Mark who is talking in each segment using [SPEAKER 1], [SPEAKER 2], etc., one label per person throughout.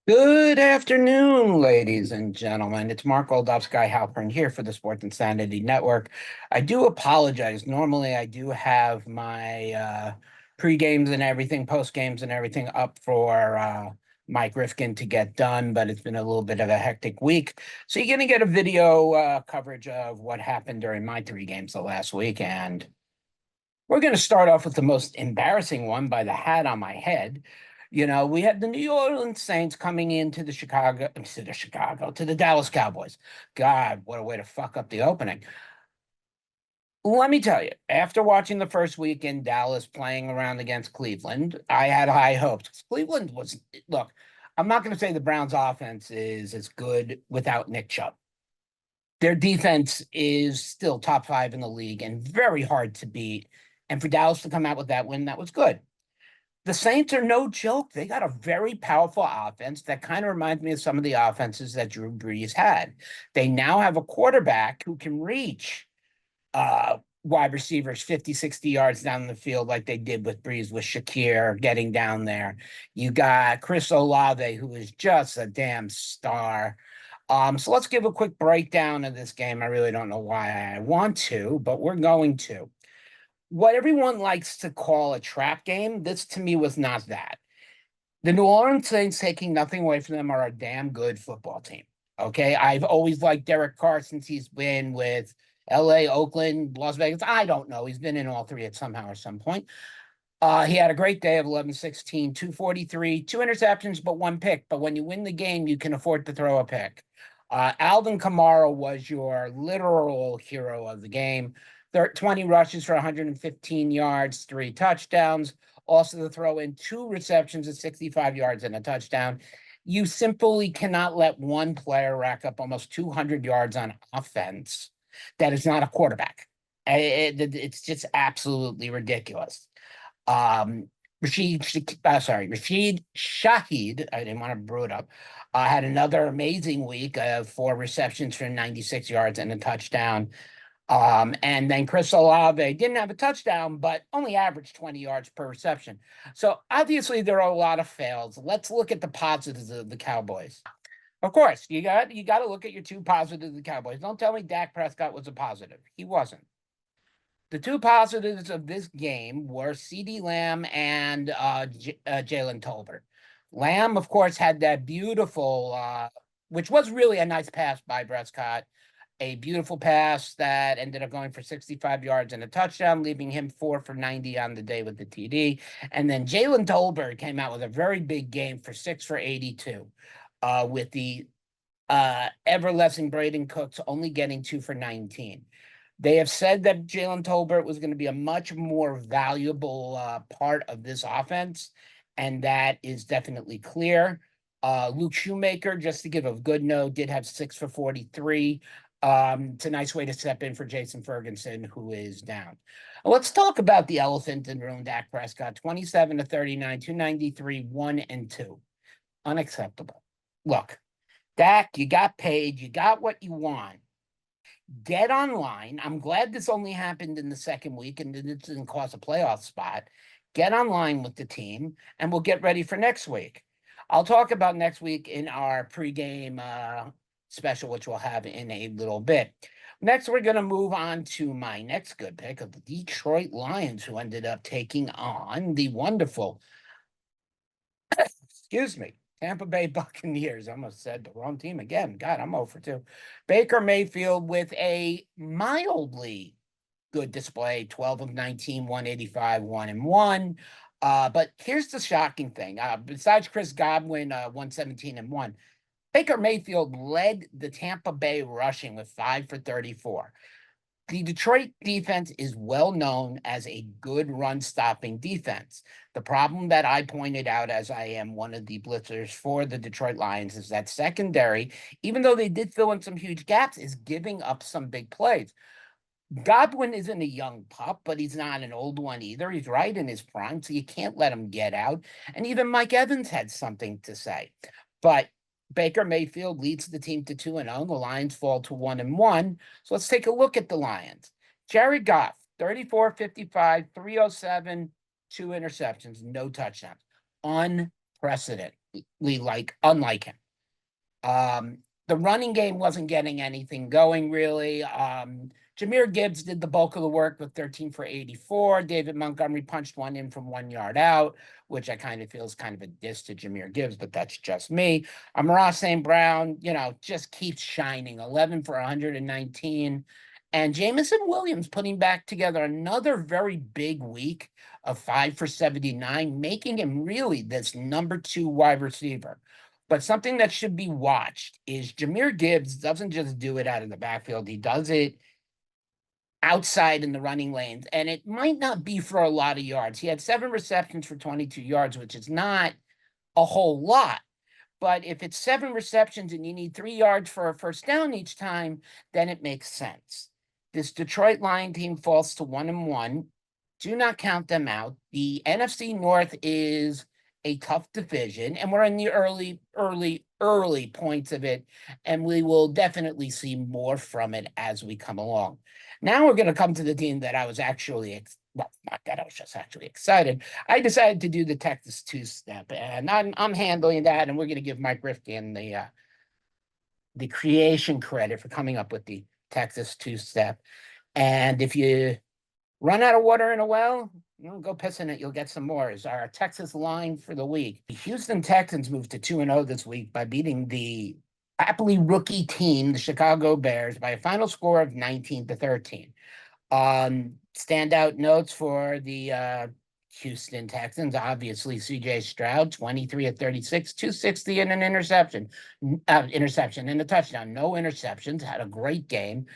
[SPEAKER 1] Good afternoon, ladies and gentlemen. It's Mark Oldovsky Halpern here for the Sports Insanity Network. I do apologize. Normally, I do have my pre-games and everything, post-games and everything up for Mike Rifkin to get done, but it's been a little bit of a hectic week. So you're going to get a video coverage of what happened during my three games the last week. And we're going to start off with the most embarrassing one by the hat on my head. We had the New Orleans Saints coming into the Dallas Cowboys. God, what a way to fuck up the opening. Let me tell you, after watching the first week in Dallas playing around against Cleveland, I had high hopes. Cleveland was, look, I'm not going to say the Browns offense is as good without Nick Chubb. Their defense is still top five in the league and very hard to beat. And for Dallas to come out with that win, that was good. The Saints are no joke. They got a very powerful offense that kind of reminds me of some of the offenses that Drew Brees had. They now have a quarterback who can reach wide receivers 50, 60 yards down the field like they did with Brees, with Shakir getting down there. You got Chris Olave, who is just a damn star. So let's give a quick breakdown of this game. I really don't know why I want to, but we're going to. What everyone likes to call a trap game, this to me was not that. The New Orleans Saints, taking nothing away from them, are a damn good football team. Okay. I've always liked Derek Carr since he's been with LA, Oakland, Las Vegas. I don't know. He's been in all three at somehow or some point. He had a great day of 11-16, 243, two interceptions, but one pick. But when you win the game, you can afford to throw a pick. Alvin Kamara was your literal hero of the game. 20 rushes for 115 yards, three touchdowns. Also, to throw in two receptions at 65 yards and a touchdown. You simply cannot let one player rack up almost 200 yards on offense that is not a quarterback. It's just absolutely ridiculous. Rashid Shaheed, I didn't want to brew it up, had another amazing week of four receptions for 96 yards and a touchdown. And then Chris Olave didn't have a touchdown, but only averaged 20 yards per reception. So obviously there are a lot of fails. Let's look at the positives of the Cowboys. Of course, you got to look at your two positives of the Cowboys. Don't tell me Dak Prescott was a positive. He wasn't. The two positives of this game were CeeDee Lamb and Jalen Tolbert. Lamb, of course, had that beautiful, which was really a nice pass by Prescott, a beautiful pass that ended up going for 65 yards and a touchdown, leaving him 4 for 90 on the day with the TD. And then Jalen Tolbert came out with a very big game for 6 for 82, with the Everlessing Braden Cooks only getting 2 for 19. They have said that Jalen Tolbert was going to be a much more valuable part of this offense, and that is definitely clear. Luke Shoemaker, just to give a good note, did have 6 for 43. It's a nice way to step in for Jason Ferguson, who is down. Let's talk about the elephant in the room, Dak Prescott, 27 to 39, 293, 1 and 2. Unacceptable. Look, Dak, you got paid, you got what you want. Get online. I'm glad this only happened in the second week and it didn't cause a playoff spot. Get online with the team, and we'll get ready for next week. I'll talk about next week in our pregame special, which we'll have in a little bit. Next, we're going to move on to my next good pick of the Detroit Lions, who ended up taking on the wonderful, excuse me, Tampa Bay Buccaneers. I almost said the wrong team again. God, I'm over 2. Baker Mayfield with a mildly good display, 12 of 19, 185, 1 and 1. But here's the shocking thing. Besides Chris Godwin, 117 and 1, Baker Mayfield led the Tampa Bay rushing with 5 for 34. The Detroit defense is well known as a good run-stopping defense. The problem that I pointed out, as I am one of the blitzers for the Detroit Lions, is that secondary, even though they did fill in some huge gaps, is giving up some big plays. Godwin isn't a young pup, but he's not an old one either. He's right in his prime, so you can't let him get out. And even Mike Evans had something to say. But Baker Mayfield leads the team to 2-0. The Lions fall to 1-1. So let's take a look at the Lions. Jared Goff, 34-55, 307, 2 interceptions, no touchdowns. unprecedentedly unlike him. The running game wasn't getting anything going really. Jahmyr Gibbs did the bulk of the work with 13 for 84. David Montgomery punched one in from 1 yard out, which I kind of feel is kind of a diss to Jahmyr Gibbs, but that's just me. Amon-Ra St. Brown, just keeps shining. 11 for 119. And Jamison Williams putting back together another very big week of 5 for 79, making him really this number 2 wide receiver. But something that should be watched is Jahmyr Gibbs doesn't just do it out of the backfield. He does it outside in the running lanes. And it might not be for a lot of yards. He had 7 receptions for 22 yards, which is not a whole lot. But if it's 7 receptions and you need 3 yards for a first down each time, then it makes sense. This Detroit Lion team falls to 1-1. Do not count them out. The NFC North is a tough division, and we're in the early points of it, and we will definitely see more from it as we come along. Now we're going to come to the team that I was actually, well, not that I was just actually excited. I decided to do the Texas two-step, and I'm handling that, and we're going to give Mike Rifkin the creation credit for coming up with the Texas two-step. And if you run out of water in a well, go piss in it. You'll get some more. Is our Texas line for the week. The Houston Texans moved to 2-0 this week by beating the happily rookie team, the Chicago Bears, by a final score of 19-13. Standout notes for the Houston Texans, obviously CJ Stroud, 23 of 36, 260 and an interception and a touchdown. No interceptions, had a great game.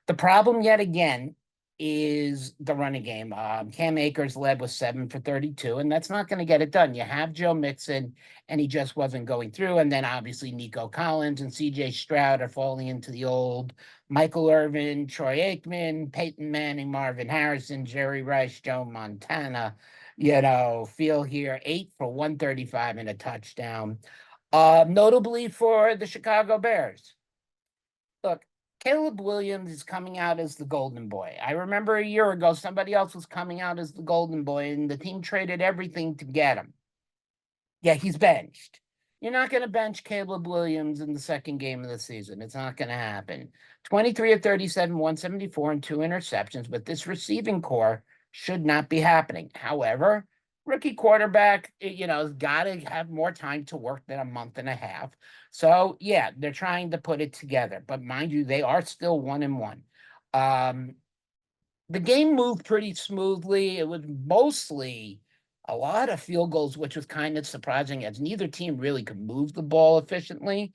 [SPEAKER 1] The problem yet again is the running game. Cam Akers led with 7 for 32, and that's not going to get it done. You have Joe Mixon, and he just wasn't going through. And then obviously Nico Collins and CJ Stroud are falling into the old Michael Irvin, Troy Aikman, Peyton Manning, Marvin Harrison, Jerry Rice, Joe Montana, feel here, 8 for 135 and a touchdown. Notably for the Chicago Bears. Look, Caleb Williams is coming out as the golden boy. I remember a year ago, somebody else was coming out as the golden boy, and the team traded everything to get him. Yeah, he's benched. You're not going to bench Caleb Williams in the second game of the season. It's not going to happen. 23 of 37, 174, and 2 interceptions, but this receiving core should not be happening. However, rookie quarterback, has got to have more time to work than a month and a half. So, yeah, they're trying to put it together. But mind you, they are still 1-1. The game moved pretty smoothly. It was mostly a lot of field goals, which was kind of surprising as neither team really could move the ball efficiently.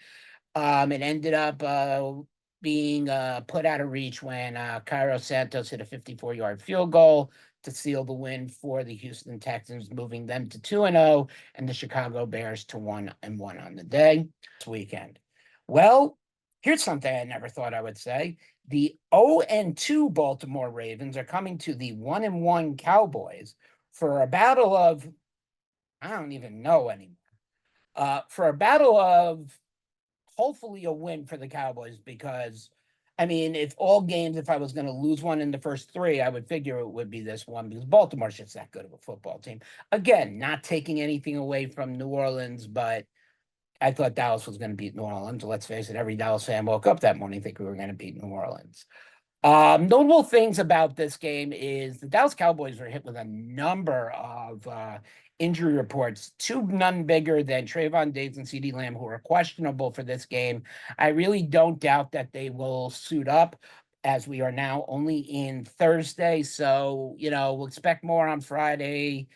[SPEAKER 1] It ended up being put out of reach when Cairo Santos hit a 54-yard field goal to seal the win for the Houston Texans, moving them to 2-0 and the Chicago Bears to 1-1 on the day this weekend. Well, here's something I never thought I would say. The 0-2 Baltimore Ravens are coming to the 1-1 Cowboys for a battle of, I don't even know anymore, for a battle of hopefully a win for the Cowboys because, if I was going to lose one in the first 3, I would figure it would be this one because Baltimore's just that good of a football team. Again, not taking anything away from New Orleans, but I thought Dallas was going to beat New Orleans. Let's face it, every Dallas fan woke up that morning thinking we were going to beat New Orleans. Notable things about this game is the Dallas Cowboys were hit with a number of injury reports, 2 none bigger than Trayvon Diggs and CeeDee Lamb, who are questionable for this game. I really don't doubt that they will suit up as we are now only in Thursday. So, we'll expect more on Friday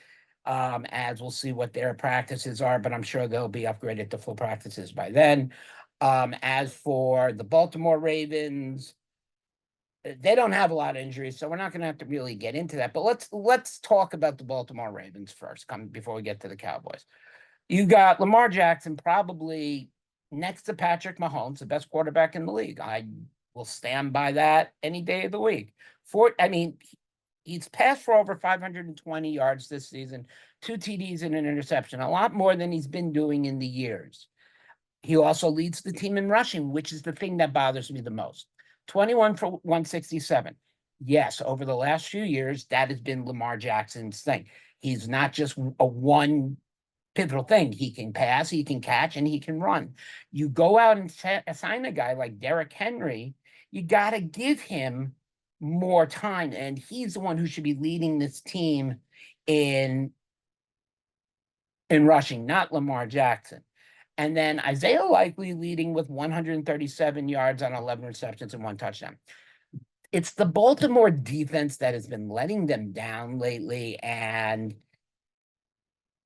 [SPEAKER 1] as we'll see what their practices are, but I'm sure they'll be upgraded to full practices by then. As for the Baltimore Ravens, they don't have a lot of injuries, so we're not going to have to really get into that. But let's talk about the Baltimore Ravens first, before we get to the Cowboys. You got Lamar Jackson, probably next to Patrick Mahomes, the best quarterback in the league. I will stand by that any day of the week. He's passed for over 520 yards this season, 2 TDs and an interception, a lot more than he's been doing in the years. He also leads the team in rushing, which is the thing that bothers me the most. 21 for 167. Yes, over the last few years, that has been Lamar Jackson's thing. He's not just a one-pitch pivotal thing. He can pass, he can catch, and he can run. You go out and sign a guy like Derrick Henry, you got to give him more time, and he's the one who should be leading this team in rushing, not Lamar Jackson. And then Isaiah Likely leading with 137 yards on 11 receptions and 1 touchdown. It's the Baltimore defense that has been letting them down lately. And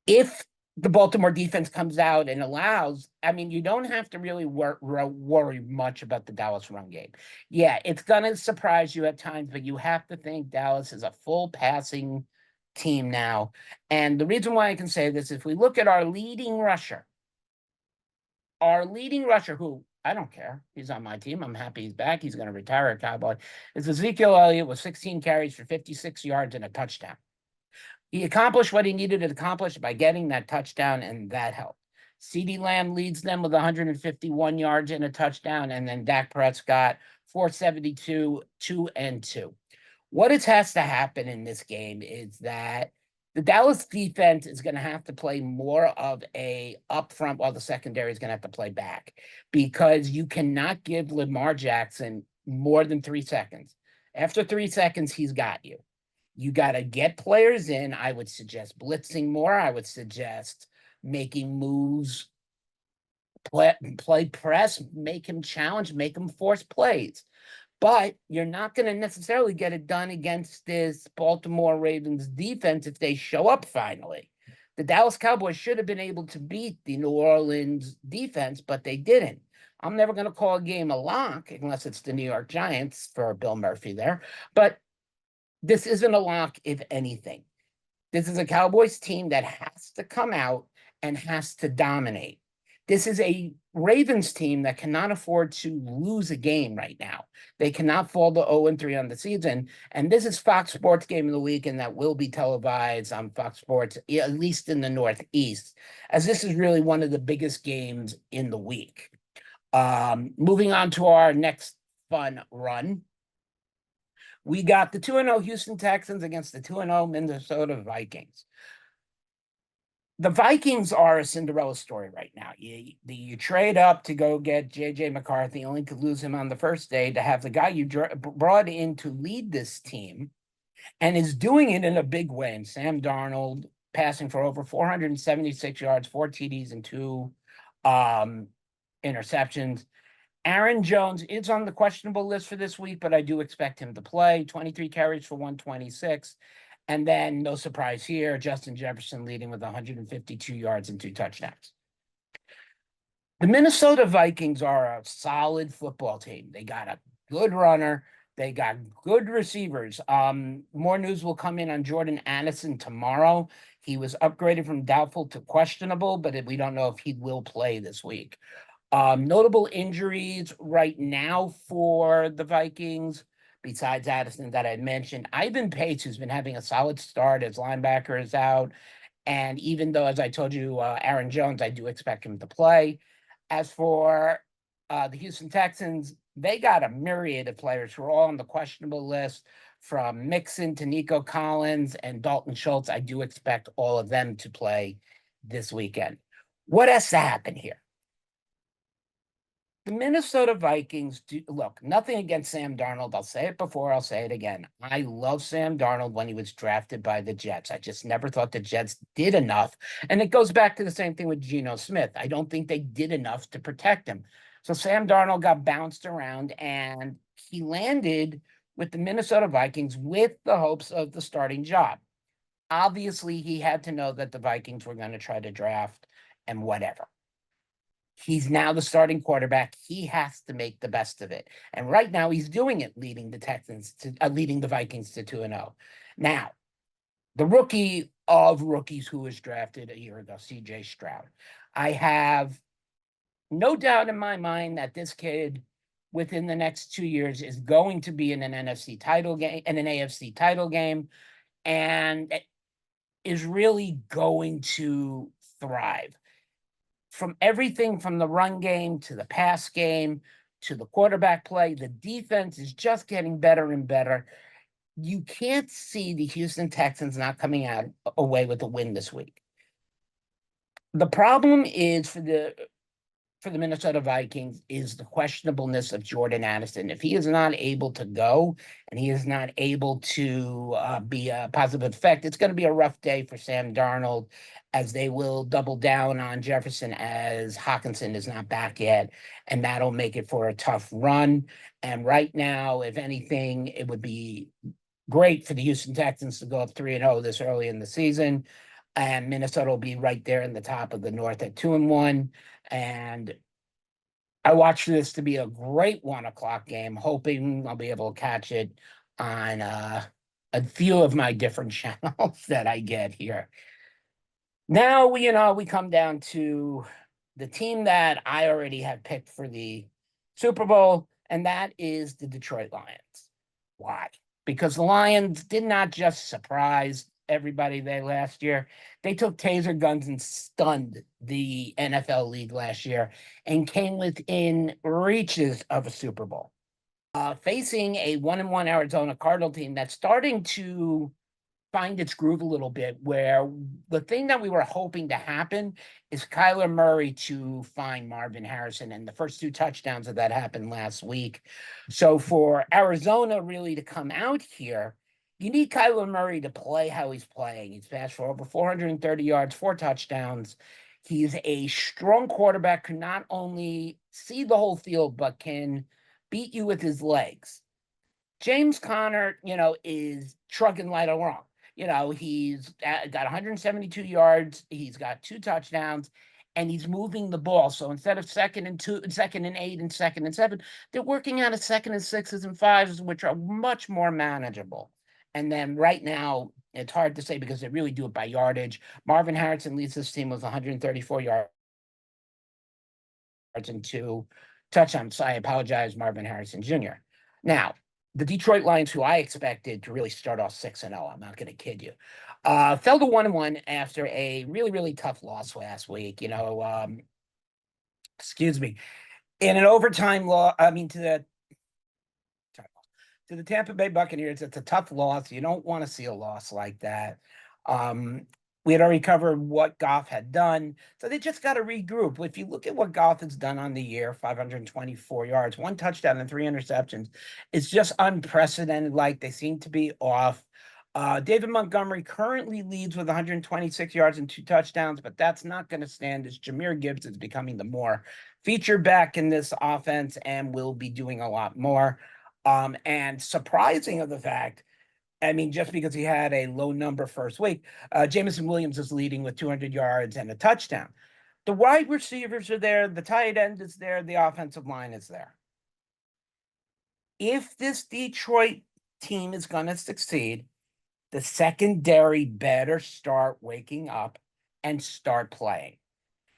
[SPEAKER 1] if the Baltimore defense comes out and allows, I mean, you don't have to really worry much about the Dallas run game. Yeah, it's going to surprise you at times, but you have to think Dallas is a full passing team now. And the reason why I can say this, if we look at our leading rusher, who I don't care, he's on my team. I'm happy he's back. He's going to retire a Cowboy. Is Ezekiel Elliott with 16 carries for 56 yards and a touchdown. He accomplished what he needed to accomplish by getting that touchdown, and that helped. CeeDee Lamb leads them with 151 yards and a touchdown, and then Dak Prescott 472, 2-2. What has to happen in this game is that the Dallas defense is going to have to play more of a upfront while the secondary is going to have to play back, because you cannot give Lamar Jackson more than 3 seconds. After 3 seconds, he's got you. You got to get players in. I would suggest blitzing more. I would suggest making moves, play press, make him challenge, make him force plays. But you're not going to necessarily get it done against this Baltimore Ravens defense if they show up finally. The Dallas Cowboys should have been able to beat the New Orleans defense, but they didn't. I'm never going to call a game a lock unless it's the New York Giants for Bill Murphy there. But this isn't a lock, if anything. This is a Cowboys team that has to come out and has to dominate. This is a Ravens team that cannot afford to lose a game right now. They cannot fall to 0-3 on the season. And this is Fox Sports Game of the Week, and that will be televised on Fox Sports, at least in the Northeast, as this is really one of the biggest games in the week. Moving on to our next fun run. We got the 2-0 Houston Texans against the 2-0 Minnesota Vikings. The Vikings are a Cinderella story right now. You trade up to go get J.J. McCarthy, only to lose him on the first day, to have the guy you brought in to lead this team, and is doing it in a big way. And Sam Darnold passing for over 476 yards, 4 TDs, and 2 interceptions. Aaron Jones is on the questionable list for this week, but I do expect him to play. 23 carries for 126. And then, no surprise here, Justin Jefferson leading with 152 yards and 2 touchdowns. The Minnesota Vikings are a solid football team. They got a good runner. They got good receivers. More news will come in on Jordan Addison tomorrow. He was upgraded from doubtful to questionable, but we don't know if he will play this week. Notable injuries right now for the Vikings, besides Addison that I had mentioned. Ivan Pace, who's been having a solid start as linebacker, is out. And even though, as I told you, Aaron Jones, I do expect him to play. As for the Houston Texans, they got a myriad of players who are all on the questionable list, from Mixon to Nico Collins and Dalton Schultz. I do expect all of them to play this weekend. What has to happen here? The Minnesota Vikings look, nothing against Sam Darnold. I'll say it before, I'll say it again. I love Sam Darnold when he was drafted by the Jets. I just never thought the Jets did enough. And it goes back to the same thing with Geno Smith. I don't think they did enough to protect him. So Sam Darnold got bounced around, and he landed with the Minnesota Vikings with the hopes of the starting job. Obviously, he had to know that the Vikings were going to try to draft and whatever. He's now the starting quarterback. He has to make the best of it. And right now he's doing it, leading the Vikings to 2-0. Now, the rookie of rookies who was drafted a year ago, CJ Stroud. I have no doubt in my mind that this kid within the next 2 years is going to be in an NFC title game and an AFC title game, and is really going to thrive. From everything from the run game to the pass game to the quarterback play, the defense is just getting better and better. You can't see the Houston Texans not coming out away with a win this week. The problem is for the Minnesota Vikings is the questionableness of Jordan Addison. If he is not able to go and he is not able to be a positive effect, it's going to be a rough day for Sam Darnold as they will double down on Jefferson as Hawkinson is not back yet. And that'll make it for a tough run. And right now, if anything, it would be great for the Houston Texans to go up 3-0 this early in the season. And Minnesota will be right there in the top of the North at 2-1. And I watched this to be a great 1 o'clock game, hoping I'll be able to catch it on a few of my different channels that I get here. Now, we come down to the team that I already have picked for the Super Bowl, and that is the Detroit Lions. Why? Because the Lions did not just surprise everybody there last year. They took taser guns and stunned the NFL league last year and came within reaches of a Super Bowl. Facing a 1-1 Arizona Cardinal team that's starting to find its groove a little bit, where the thing that we were hoping to happen is Kyler Murray to find Marvin Harrison, and the first 2 touchdowns of that happened last week. So for Arizona really to come out here, you need Kyler Murray to play how he's playing. He's passed for over 430 yards, 4 touchdowns. He's a strong quarterback who not only see the whole field, but can beat you with his legs. James Conner, is trucking light along. He's got 172 yards. He's got 2 touchdowns, and he's moving the ball. So instead of 2nd and 2, 2nd and 8, and 2nd and 7, they're working out of 2nd and 6s and 5s, which are much more manageable. And then right now, it's hard to say because they really do it by yardage. Marvin Harrison leads this team with 134 yards and 2 touchdowns. So I apologize, Marvin Harrison Jr. Now, the Detroit Lions, who I expected to really start off 6-0, I'm not going to kid you, fell to 1-1 after a really, really tough loss last week. Excuse me, in an overtime loss. I mean, to the Tampa Bay Buccaneers, it's a tough loss. You don't want to see a loss like that. We had already covered what Goff had done, so they just got to regroup. If you look at what Goff has done on the year, 524 yards, 1 touchdown, and 3 interceptions, it's just unprecedented. Like, they seem to be off. David Montgomery currently leads with 126 yards and 2 touchdowns, but that's not going to stand as Jahmyr Gibbs is becoming the more feature back in this offense and will be doing a lot more. And surprising of the fact, I mean, just because he had a low number first week, Jameson Williams is leading with 200 yards and a touchdown. The wide receivers are there. The tight end is there. The offensive line is there. If this Detroit team is going to succeed, the secondary better start waking up and start playing,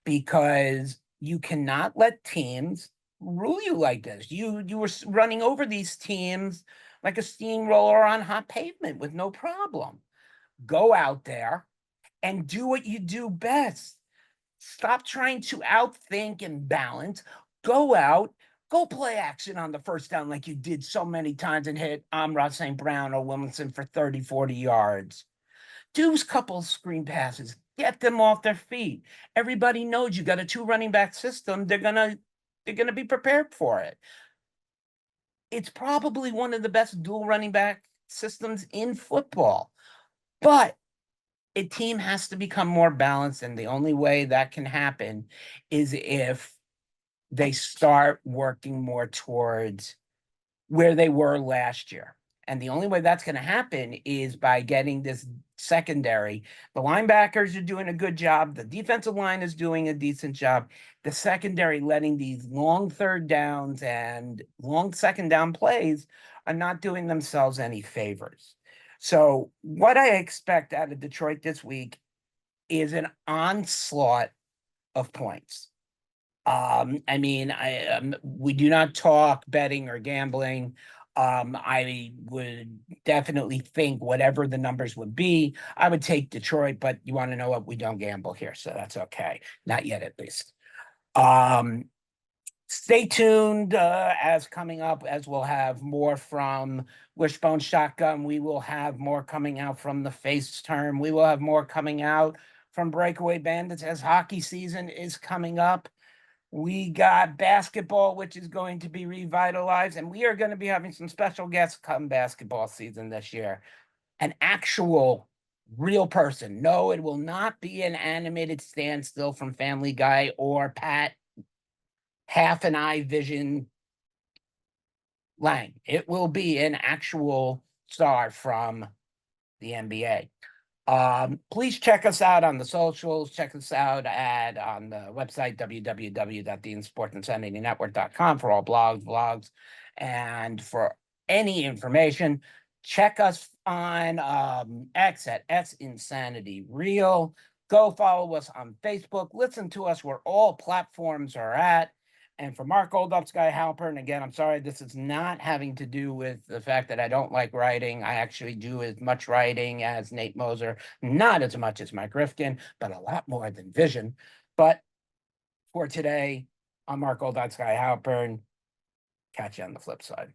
[SPEAKER 1] because you cannot let teams rule you like this. You were running over these teams like a steamroller on hot pavement with no problem. Go out there and do what you do best. Stop trying to outthink and balance. Go out, go play action on the first down like you did so many times and hit Amon-Ra St. Brown or Williamson for 30, 40 yards. Do a couple screen passes. Get them off their feet. Everybody knows you got a 2 running back system. They're gonna be prepared for it. It's probably one of the best dual running back systems in football. But a team has to become more balanced, and the only way that can happen is if they start working more towards where they were last year. And the only way that's going to happen is by getting this secondary. The linebackers are doing a good job. The defensive line is doing a decent job. The secondary, letting these long 3rd downs and long 2nd down plays, are not doing themselves any favors. So what I expect out of Detroit this week is an onslaught of points. I mean, we do not talk betting or gambling. I would definitely think whatever the numbers would be, I would take Detroit, but you want to know what? We don't gamble here, so that's okay. Not yet, at least. Stay tuned as coming up, as we'll have more from Wishbone Shotgun. We will have more coming out from the face term. We will have more coming out from Breakaway Bandits as hockey season is coming up. We got basketball, which is going to be revitalized, and we are going to be having some special guests come basketball season this year. An actual real person. No, it will not be an animated standstill from Family Guy or Pat Half an Eye Vision Lang. It will be an actual star from the NBA. Please check us out on the socials. Check us out on the website, www.thesportsinsανitynetwork.com for all blogs, vlogs, and for any information. Check us on X at XInsanityReal. Go follow us on Facebook. Listen to us where all platforms are at. And for Mark Oldup, Sky Halpern, again, I'm sorry, this is not having to do with the fact that I don't like writing. I actually do as much writing as Nate Moser, not as much as Mike Rifkin, but a lot more than Vision. But for today, I'm Mark Oldup, Sky Halpern. Catch you on the flip side.